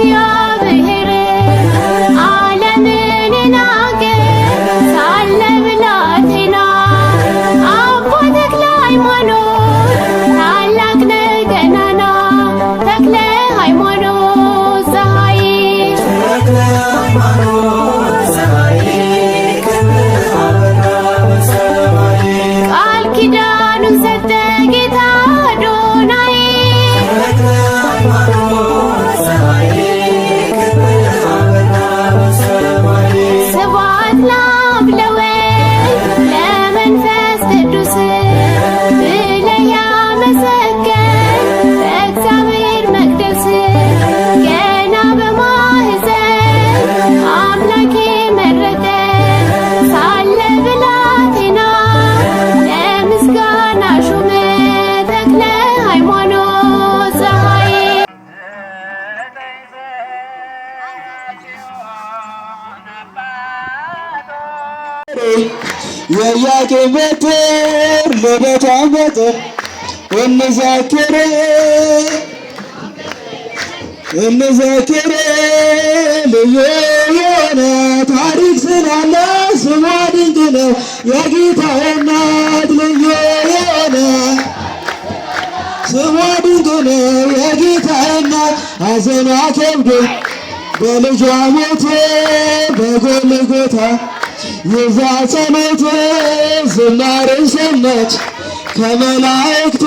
እግዚአብሔር ዓለምን ናቀ ሳለ ብላቴና አባ ተክለ ሃይማኖት ታላቅ ነህ ገናና ተክለ ሃይማኖት ፀሐይ ተክለ ሃይማኖት ፀሐይ ክብር አበራ በሰማይ ቃል ኪዳኑን ሰጠ ጌታ አዶናይ ተክለ ሃይማኖት ፀሐይ ክብር አበራ በሰማይ ስብሐት ለአብ ለወልድ ለመንፈስ ቅዱስ ብለህ ያመሰገን በእግዚአብሔር መቅደስ ገና በማኅፀን አምላኬ መረጠ ሳለ ብላቴና ለምስጋና ሾመ ተክለ ሃይማኖት ፀሐይ የኢያቄም በትር ልደቷን በትር እንዘክር ልዩ የሆነ ታሪክ ስላለ ስሟ ድንቅ ነው የጌታ እናት ልዩ የሆነ ስሟ ድንቅ ነው የጌታ እናት ሐዘኗ ከብዶ በልጇ ሞት በጎልጎታ የዛ ጸሎት ዝማሬን ሰማች ከመላእክት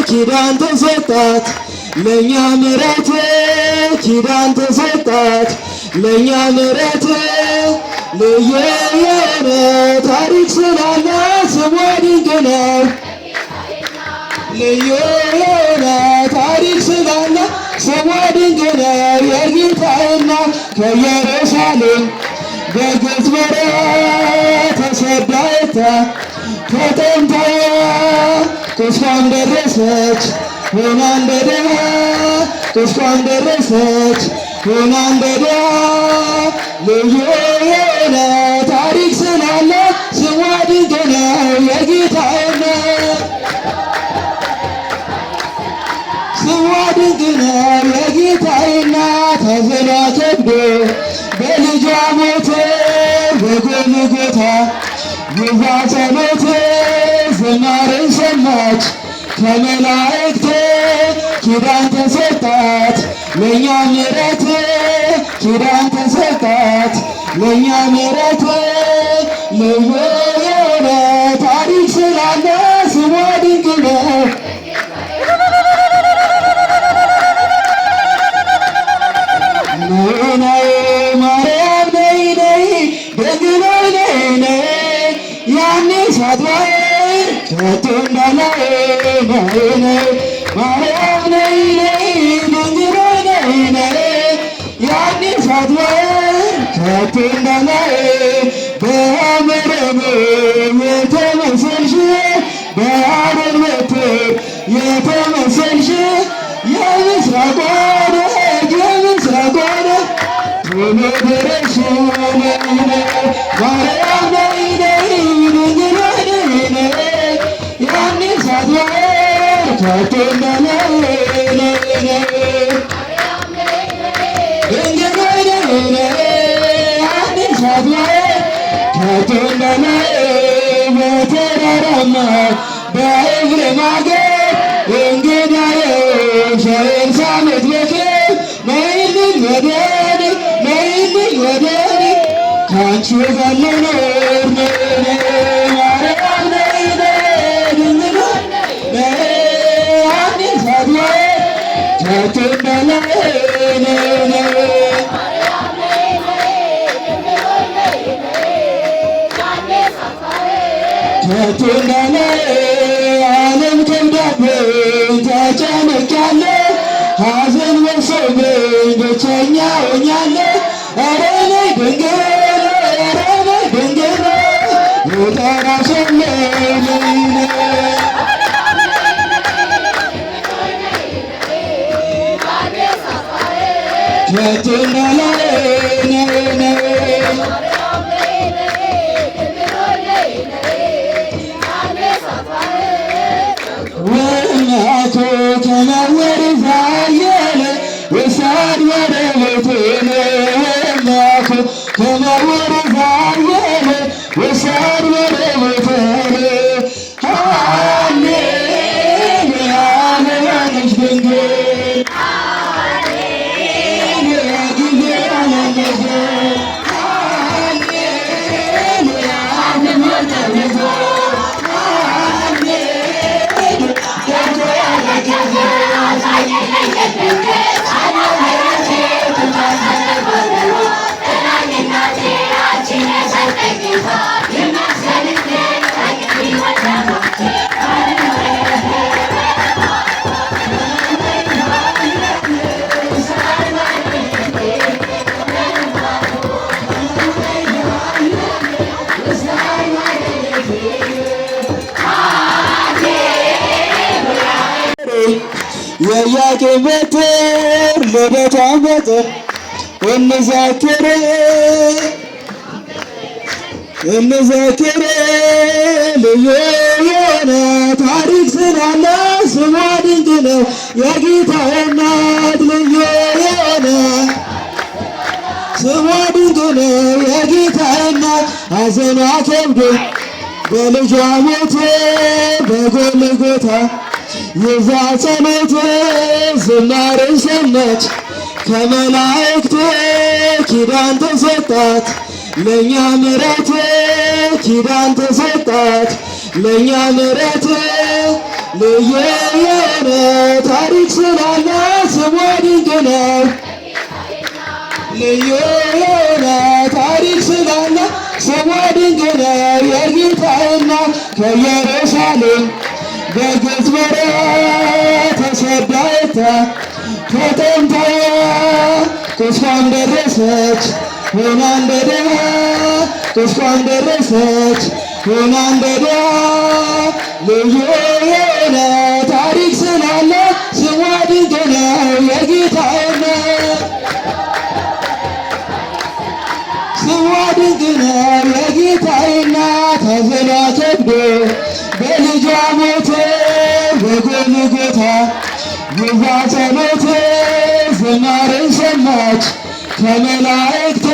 ኪዳን ተሰጣት ለእኛ ምሕረት ኪዳን ተሰጣት ለእኛ ምሕረት ልዩ የሆነ ታሪክ ስላለ ስሟ ድንቅ ነው ልዩ የሆነ ታሪክ ስላለ ስሟ ድንቅ ነው የጌታ እናት ከኢየሩሳሌም በግብፅ በረሃ ተሰዳ ወጥታ ተጠምታ ቁስቋም ደረሰች ሆና እንደ ድሃ ቁስቋም ደረሰች ሆና እንደ ድሃ ልዩ የሆነ ታሪክ ስላለ ስሟ ድንቅ ነው የጌታ እናት ስሟ ድንቅ ነው የጌታ እናት ሐዘኗ ከብዶ በልጇ ሞት በጎልጎታ የዛ ጸሎት ዝማሬን ሰማች ከመላእክት ኪዳን ተሰጣት ለእኛ ምሕረት ኪዳን ተሰጣት ለእኛ ምሕረት ልዩ የሆነ ታሪክ ስላለ ስሟ ድንቅ ነው ነይ ማርያም ነይ ነይ ድንግል ነይ ነይ ያኔ ሳትባይ ከቶ እንዳላይ ነይ ነይ ማርያም ነይ ነይ ድንግል ነይ ነይ ያኔ ሳትባይ ከቶ እንዳላይ በመረብ የተመሰልሽ በአሮን በትር የተመሰልሽ የምስራቅ ወደረሽ ማርያም ነይ ነይ ድንግል ነይ ነይ ያኔ ሳትባይ ከቶ እንዳላይ ድንግል ነይ ነይ ያኔ ሳትባይ ከቶ እንዳላይ በተራራማ በኤፍሬም አገር እንግዳዬ ኤልሳቤጥ ቤት ነይልኝ ወደኔ ነይልኝ ወደኔ ካንቺ ጋር ልኖር ማርያም ነይ ነይ ድንግል ነይ ያኔ ሳትባይ ከቶ እንዳላይ ከቶ እንዳላይ ዓለም ከብዳብኝ ተጨንቄያለሁ ሐዘን ወርሶብኝ ብቸኛ ሆኛለሁ ኧረ ነይ ድንግል ኧረ ነይ ድንግል ልጠራሻለሁ ከቶ እንዳላይ ወናቶ ከመወር ዛየለ ወሳድ ወረ መላኩ ከመወር ዛየለ ወሳድ ወረወተለ ሃሌሉያ ለማለች ድንግል ሃሌሉያ ጊዜ አለለዘ ሃሌሉያ ለማለዘ የኢያቄም በትር ልደቷን በጥር እንዘክር ልዩ የሆነ ታሪክ ስላለ ስሟ ድንቅ ነው የጌታ እናት ልዩ የሆነ ስሟ ድንቅ ነው የጌታ እናት ሐዘኗ ከብዶ በልጇ ሞት በጎልጎታ የዛ ጸሎት ዝማሬን ሰማች ከመላእክት ኪዳን ተሰጣት ለእኛ ምሕረት ኪዳን ተሰጣት ለእኛ ምሕረት ልዩ የሆነ ታሪክ ስላለ ስሟ ድንቅ ነው ልዩ የሆነ ታሪክ ስላለ ስሟ ድንቅ ነው የጌታ እናት ከኢየሩሳሌም በግብፅ በረሃ ተሰዳ ተጠምታ ቁስቋም ደረሰች ሆና እንደ ድሃ ቁስቋም ደረሰች ሆና እንደ ድሃ ልዩ የሆነ ታሪክ ስላለ ስሟ ድንቅ ነው የጌታ እናት ስሟ ድንቅ ነው የጌታ እናት ሐዘኗ ከብዶ በልጇ ሞት በጎልጎታ የዛ ጸሎት ዝማሬን ሰማች ከመላእክት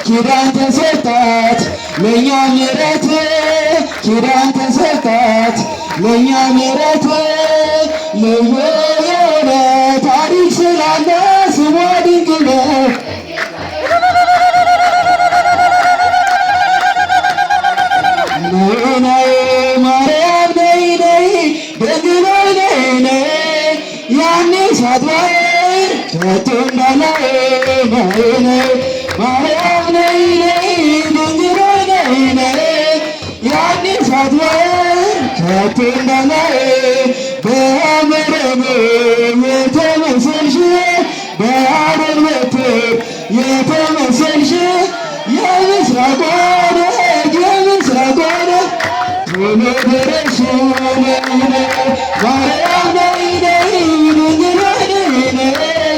ኪዳን ተሰጣት ለእኛ ምሕረት ኪዳን ተሰጣት ለእኛ ምሕረት ልዩ የሆነ ታሪክ ስላለ ስሟ ድንቅ ነው ነይ ማርያም ነይ ነይ ድንግል ነይ ነይ ያኔ ሳትባይ ከቶ እንዳላይ ነይ ነይ ማርያም ነይ ነይ ድንግል ነይ ነይ ያኔ ሳትባይ ከቶ እንዳላይ በመረብ የተመሰልሽ በአሮን በትር የተመሰልሽ የምስራቅ ቶሎ ድረሽ ማርያም ነይ ነይ ድንግል ነይ ነይ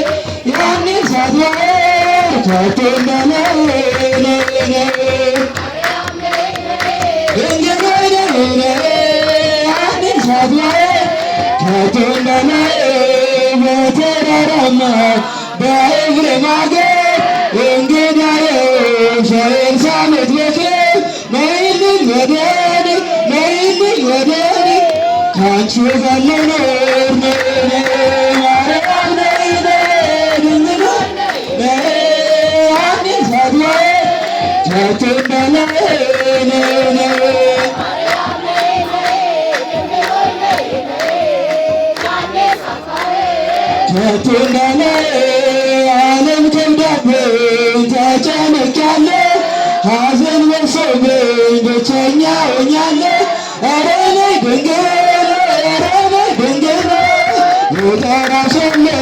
ያኔ ሳትባይ ከቶ እንዳላይ ድንግል ነይ ነይ ያኔ ሳትባይ ከቶ እንዳላይ በተራራማ በኤፍሬም አገር እንግዳዬ ሸሬን ሳመት በክር ነይልኝ ወደኔ ነይልኝ ወደኔ ካንቺ ጋር ልኖር ማርያም ነይ ነይ ድንግል ነይ ያኔ ሳትባይ ከቶ እንዳላይ ከቶ እንዳላይ ዓለም ከብዳብኝ ተጨንቄያለሁ ሐዘን ወርሶብኝ ብቸኛ ሆኛለሁ ኧረ ነይ ድንግል ኧረ ነይ ድንግል ልጠራሻለሁ